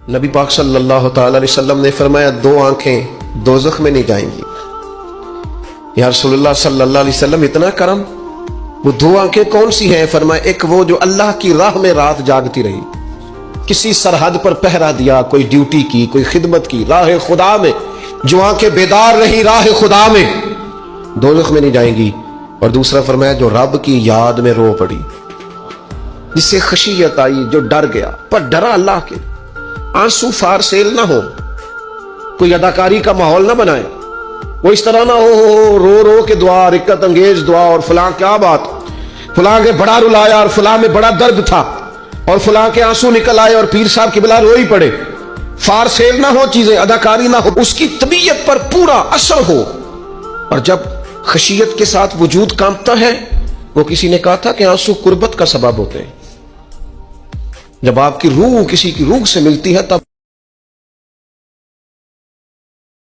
نبی پاک صلی اللہ تعالی علیہ وسلم نے فرمایا 2 آنکھیں دوزخ میں نہیں جائیں گی۔ یا رسول اللہ صلی اللہ علیہ وسلم اتنا کرم، وہ 2 آنکھیں کون سی ہیں؟ فرمایا ایک وہ جو اللہ کی راہ میں رات جاگتی رہی، کسی سرحد پر پہرہ دیا، کوئی ڈیوٹی کی، کوئی خدمت کی، راہ خدا میں جو آنکھیں بیدار رہی راہ خدا میں، دوزخ میں نہیں جائیں گی۔ اور دوسرا فرمایا جو رب کی یاد میں رو پڑی، جس سے خشیت آئی، جو ڈر گیا، پر ڈرا اللہ کے، آنسو فار سیل نہ ہو، کوئی اداکاری کا ماحول نہ بنائے، وہ اس طرح نہ ہو رو رو کے دعا، رکت انگیز دعا، اور فلاں کیا بات، فلاں کے بڑا رلایا اور فلاں میں بڑا درد تھا اور فلاں کے آنسو نکل آئے اور پیر صاحب کی بلا روئی پڑے، فار سیل نہ ہو چیزیں، اداکاری نہ ہو، اس کی طبیعت پر پورا اثر ہو۔ اور جب خشیت کے ساتھ وجود کانپتا ہے، وہ کسی نے کہا تھا کہ آنسو قربت کا سبب ہوتے ہیں، جب آپ کی روح کسی کی روح سے ملتی ہے تب